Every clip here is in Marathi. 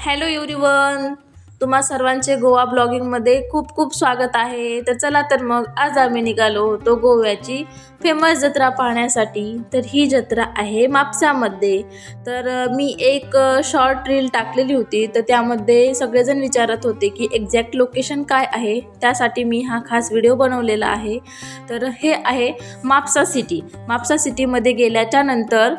हॅलो एव्हरीवन, तुम्हा सर्वांचे गोवा ब्लॉगिंगमध्ये खूप खूप स्वागत आहे. तर चला तर मग आज आम्ही निघालो होतो गोव्याची फेमस जत्रा पाहण्यासाठी. तर ही जत्रा आहे म्हापसामध्ये. तर मी एक शॉर्ट रील टाकलेली होती, तर त्यामध्ये सगळेजण विचारत होते की एक्झॅक्ट लोकेशन काय आहे. त्यासाठी मी हा खास व्हिडिओ बनवलेला आहे. तर हे आहे म्हापसा सिटी. म्हापसा सिटीमध्ये गेल्याच्या नंतर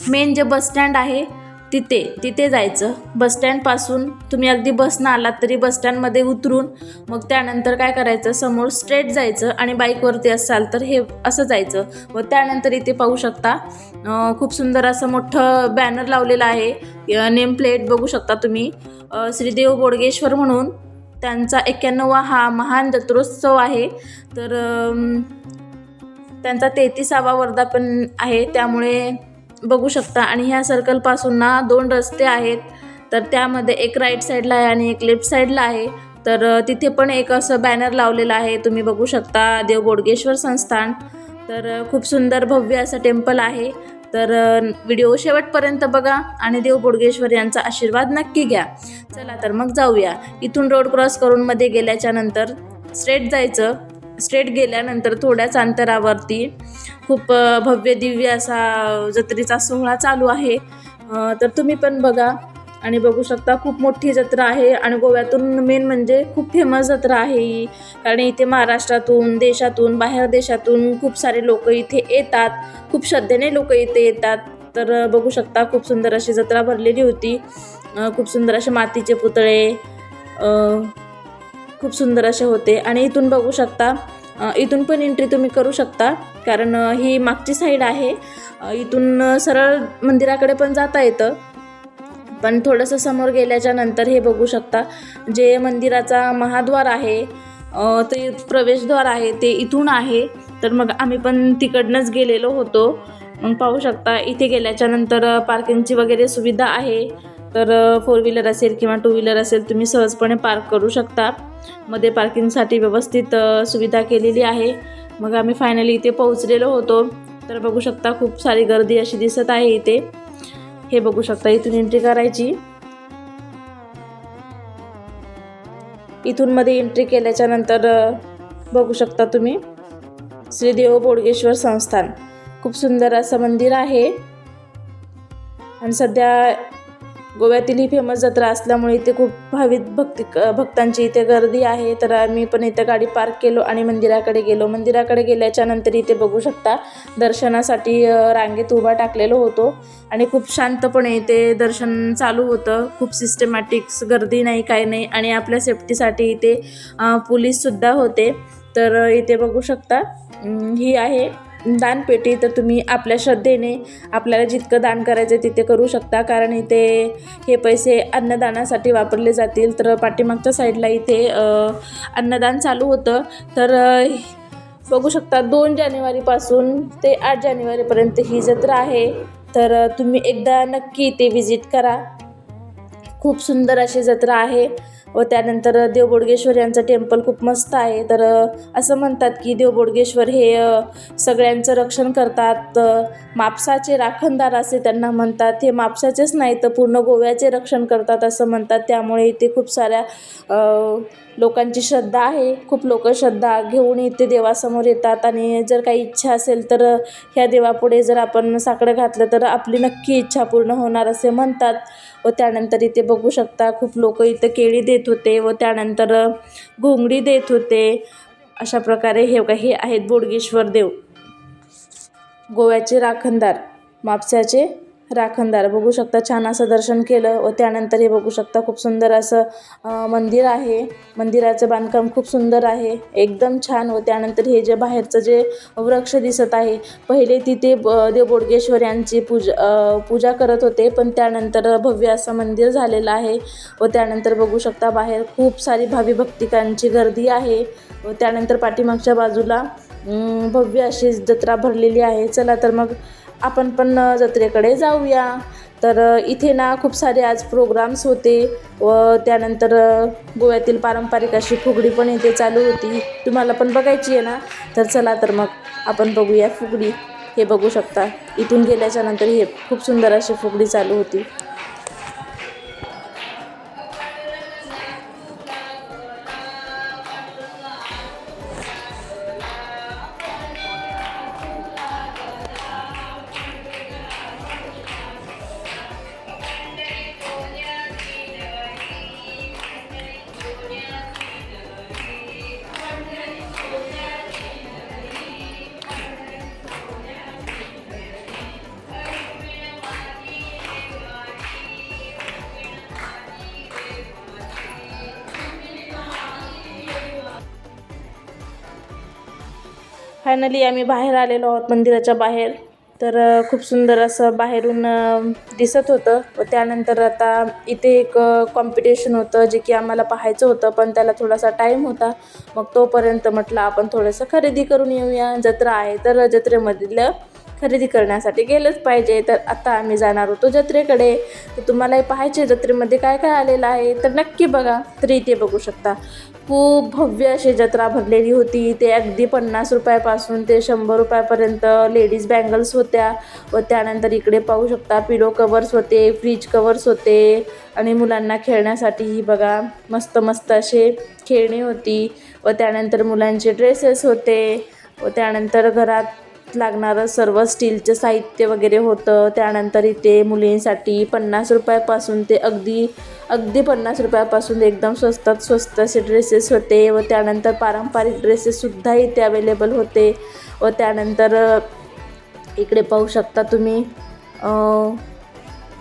मेन जे बस स्टँड आहे तिथे जायचं. बसस्टँडपासून तुम्ही अगदी बसनं आलात तरी बसस्टँडमध्ये उतरून मग त्यानंतर काय करायचं, समोर स्ट्रेट जायचं आणि बाईकवरती असाल तर हे असं जायचं. व त्यानंतर इथे पाहू शकता खूप सुंदर असं मोठं बॅनर लावलेलं आहे. नेम प्लेट बघू शकता तुम्ही. श्रीदेव बोडगेश्वर म्हणून त्यांचा 91वा हा महान जत्रोत्सव आहे. तर त्यांचा 33वा वर्धापन आहे, त्यामुळे बघू शकता. आणि ह्या सर्कलपासून ना 2 रस्ते आहेत. तर त्यामध्ये एक राईट साईडला आहे आणि एक लेफ्ट साईडला आहे. तर तिथे पण एक असं बॅनर लावलेलं आहे, तुम्ही बघू शकता, देव बोडगेश्वर संस्थान. तर खूप सुंदर भव्य असं टेम्पल आहे. तर व्हिडिओ शेवटपर्यंत बघा आणि देव बोडगेश्वर यांचा आशीर्वाद नक्की घ्या. चला तर मग जाऊया. इथून रोड क्रॉस करून मध्ये गेल्याच्या नंतर स्ट्रेट जायचं. स्ट्रेट गेल्यानंतर थोड्याच अंतरावरती खूप भव्य दिव्य असा जत्रेचा सोहळा चालू आहे. तर तुम्ही पण बघा आणि बघू शकता, खूप मोठी जत्रा आहे. आणि गोव्यातून मेन म्हणजे खूप फेमस जत्रा आहे ही, कारण इथे महाराष्ट्रातून, देशातून, बाहेर देशातून खूप सारे लोक इथे येतात. खूप श्रद्धेने लोक इथे येतात. तर बघू शकता, खूप सुंदर अशी जत्रा भरलेली होती. खूप सुंदर असे मातीचे पुतळे खूप सुंदर असे होते. आणि इथून बघू शकता, इथून पण एंट्री तुम्ही करू शकता, कारण ही मागची साईड आहे. इथून सरळ मंदिराकडे पण जाता येतं, पण थोडंसं समोर गेल्याच्या नंतर हे बघू शकता, जे मंदिराचा महाद्वार आहे, ते प्रवेशद्वार आहे, ते इथून आहे. तर मग आम्ही पण तिकडनंच गेलेलो होतो. मग पाहू शकता, इथे गेल्याच्या नंतर पार्किंगची वगैरे सुविधा आहे. तर 4 व्हीलर असेल किंवा 2 व्हीलर असेल, तुम्ही सहजपणे पार्क करू शकता. मध्ये पार्किंगसाठी व्यवस्थित सुविधा केलेली आहे. मग आम्ही फायनली इथे पोहोचलेलो होतो. तर बघू शकता, खूप सारी गर्दी अशी दिसत आहे इथे. हे बघू शकता, इथून एंट्री करायची. इथून मध्ये एंट्री केल्याच्या नंतर बघू शकता तुम्ही, श्रीदेव बोडगेश्वर संस्थान. खूप सुंदर असं मंदिर आहे. आणि सध्या गोव्यातील ही फेमस जत्रा असल्यामुळे इथे खूप भक्तांची इथे गर्दी आहे. तर आम्ही पण इथे गाडी पार्क केलो आणि मंदिराकडे गेलो. मंदिराकडे गेल्याच्या नंतर इथे बघू शकता, दर्शनासाठी रांगेत उभा टाकलेलो होतो आणि खूप शांतपणे इथे दर्शन चालू होतं. खूप सिस्टमॅटिक्स, गर्दी नाही, काही नाही. आणि आपल्या सेफ्टीसाठी इथे पोलीससुद्धा होते. तर इथे बघू शकता, ही आहे दानपेटी. तर तुम्ही आपल्या श्रद्धेने आपल्याला जितकं दान करायचं तिथे करू शकता, कारण इथे हे पैसे अन्नदानासाठी वापरले जातील. तर पाठीमागच्या साईडला इथे अन्नदान चालू होतं. तर बघू शकता, 2 जानेवारीपासून ते 8 जानेवारीपर्यंत ही जत्रा आहे. तर तुम्ही एकदा नक्की इथे व्हिजिट करा. खूप सुंदर अशी जत्रा आहे. व त्यानंतर देव बोडगेश्वर यांचं टेम्पल खूप मस्त आहे. तर असं म्हणतात की देव बोडगेश्वर हे सगळ्यांचं रक्षण करतात. म्हापसाचे राखणदार असे त्यांना म्हणतात. हे म्हापसाचेच नाही तर पूर्ण गोव्याचे रक्षण करतात असं म्हणतात. त्यामुळे इथे खूप साऱ्या लोकांची श्रद्धा आहे. खूप लोक श्रद्धा घेऊन इथे देवासमोर येतात. आणि जर काही इच्छा असेल तर ह्या देवापुढे जर आपण साकडं घातलं तर आपली नक्की इच्छा पूर्ण होणार असे म्हणतात. व त्यानंतर इथे बघू शकता, खूप लोक इथे केळी देत होते व त्यानंतर घोंगडी देत होते. अशा प्रकारे हे आहेत बोडगेश्वर देव, गोव्याचे राखणदार, म्हापसाचे राखणदार. बघू शकता, छान असं दर्शन केलं. व त्यानंतर हे बघू शकता, खूप सुंदर असं मंदिर आहे. मंदिराचं बांधकाम खूप सुंदर आहे, एकदम छान. व त्यानंतर हे जे बाहेरचं जे वृक्ष दिसत आहे, पहिले तिथे देव बोडगेश्वर यांची पूजा करत होते, पण त्यानंतर भव्य असं मंदिर झालेलं आहे. व त्यानंतर बघू शकता, बाहेर खूप सारी भावी भक्तिकांची गर्दी आहे. व त्यानंतर पाठीमागच्या बाजूला भव्य अशी जत्रा भरलेली आहे. चला तर मग आपण पण जत्रेकडे जाऊया. तर इथे ना खूप सारे आज प्रोग्राम्स होते. व त्यानंतर गोव्यातील पारंपरिक अशी फुगडी पण इथे चालू होती. तुम्हाला पण बघायची आहे ना? तर चला तर मग आपण बघूया फुगडी. हे बघू शकता, इथून गेल्याच्या नंतर हे खूप सुंदर अशी फुगडी चालू होती. फायनली आम्ही बाहेर आलेलो आहोत मंदिराच्या बाहेर. तर खूप सुंदर असं बाहेरून दिसत होतं. व त्यानंतर आता इथे एक कॉम्पिटिशन होतं जे की आम्हाला पाहायचं होतं, पण त्याला थोडासा टाईम होता. मग तोपर्यंत म्हटलं आपण थोडंसं खरेदी करून येऊया. जत्रा आहे तर जत्रेमधलं खरेदी करण्यासाठी गेलंच पाहिजे. तर आता आम्ही जाणार होतो जत्रेकडे. तर तुम्हालाही पाहायचे जत्रेमध्ये काय काय आलेलं आहे तर नक्की बघा. तर इथे बघू शकता खूप भव्य अशी जत्रा भरलेली होती. ते अगदी 50 रुपयापासून ते 100 रुपयापर्यंत लेडीज बँगल्स होत्या. व त्यानंतर इकडे पाहू शकता पिलो कवर्स होते, फ्रीज कवर्स होते आणि मुलांना खेळण्यासाठी बघा मस्त मस्त असे खेळणी होती. व त्यानंतर मुलांचे ड्रेसेस होते. व त्यानंतर घरात लागणारं सर्व स्टीलचं साहित्य वगैरे होतं. त्यानंतर इथे मुलींसाठी 50 रुपयापासून ते अगदी 50 रुपयापासून एकदम स्वस्तात स्वस्त असे ड्रेसेस होते. व त्यानंतर पारंपरिक ड्रेसेससुद्धा इथे अवेलेबल होते. व त्यानंतर इकडे पाहू शकता तुम्ही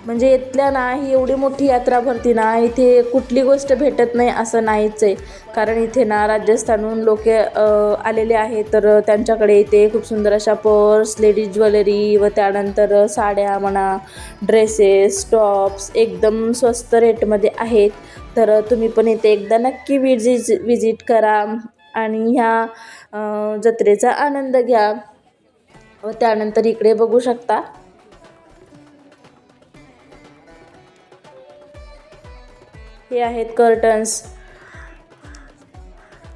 म्हणजे इथल्या ना ही एवढी मोठी यात्रा भरती ना, इथे कुठली गोष्ट भेटत नाही असं नाहीच आहे. कारण इथे ना राजस्थानहून लोक आलेले आहेत. तर त्यांच्याकडे इथे खूप सुंदर अशा पर्स, लेडीज ज्वेलरी व त्यानंतर साड्या म्हणा, ड्रेसेस, टॉप्स एकदम स्वस्त रेटमध्ये आहेत. तर तुम्ही पण इथे एकदा नक्की विजिट करा आणि ह्या जत्रेचा आनंद घ्या. व त्यानंतर इकडे बघू शकता हे आहेत curtains,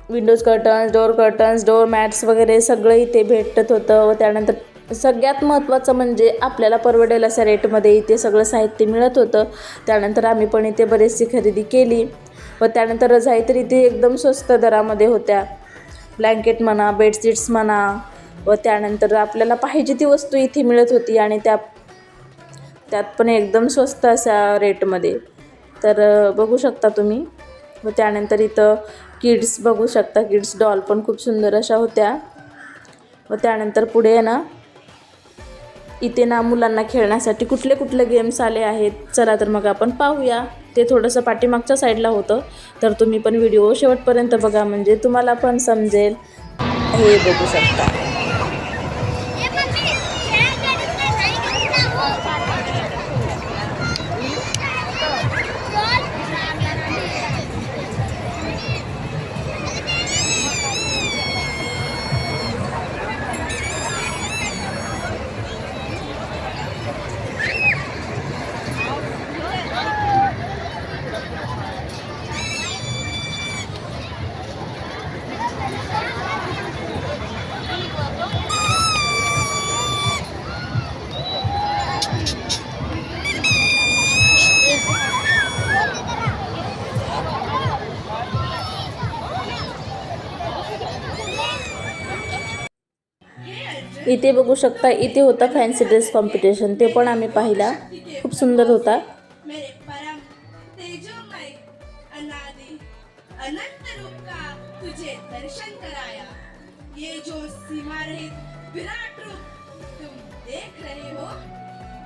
Windows curtains, door mats वगैरे सगळं इथे भेटत होतं. व त्यानंतर सगळ्यात महत्त्वाचं म्हणजे आपल्याला परवडेल अशा रेटमध्ये इथे सगळं साहित्य मिळत होतं. त्यानंतर आम्ही पण इथे बरीचशी खरेदी केली. व त्यानंतर रजाई तर इथे एकदम स्वस्त दरामध्ये होत्या. ब्लँकेट म्हणा, बेडशीट्स म्हणा व त्यानंतर आपल्याला पाहिजे ती वस्तू इथे मिळत होती आणि त्यात पण एकदम स्वस्त अशा रेटमध्ये. तर बघू शकता तुम्ही. व त्यानंतर इथं किड्स बघू शकता, किड्स डॉल पण खूप सुंदर अशा होत्या. व त्यानंतर पुढे ना इथे ना मुलांना खेळण्यासाठी कुठले कुठले गेम्स आले आहेत चला तर मग आपण पाहूया. ते थोडंसं पाठीमागच्या साईडला होतं. तर तुम्ही पण व्हिडिओ शेवटपर्यंत बघा म्हणजे तुम्हाला पण समजेल. हे बघू शकता इथे बघू शकता. इथे होता फॅन्सी ड्रेस कॉम्पिटिशन, ते पण आम्ही पाहिला. खूप सुंदर होता. अनंत रूप का तुझे दर्शन कराया, ये जो सीमा रहित विराट रूप तुम देख रहे हो,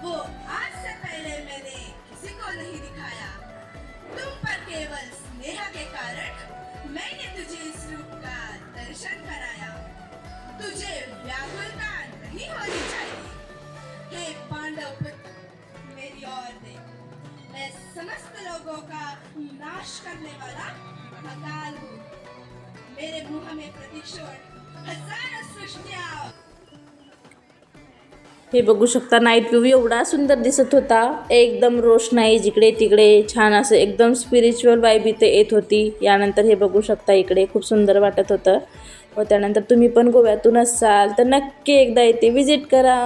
वो आज से पहले मैंने किसी को नहीं दिखाया. तुम पर केवल स्नेह के कारण मैंने तुझे इस रूप का दर्शन कराया. तुझे व्याकुलता नहीं होनी चाहिए. हे पांडव पुत्र, मेरी ओर देख. मैं समस्त लोगों का नाश करने वाला अकाल हूँ. मेरे मुंह में प्रतीक्षण हजारों सृष्टियां. हे बघू शकता. नाईट व्ह्यू एवढा सुंदर दिसत होता. एकदम रोषणाई जिकडे तिकडे छान असं एकदम स्पिरिच्युअल वाईब इथे येत होती. यानंतर हे बघू शकता इकडे खूप सुंदर वाटत होतं. व त्यानंतर तुम्ही पण गोव्यातून असाल तर नक्की एकदा इथे विजिट करा.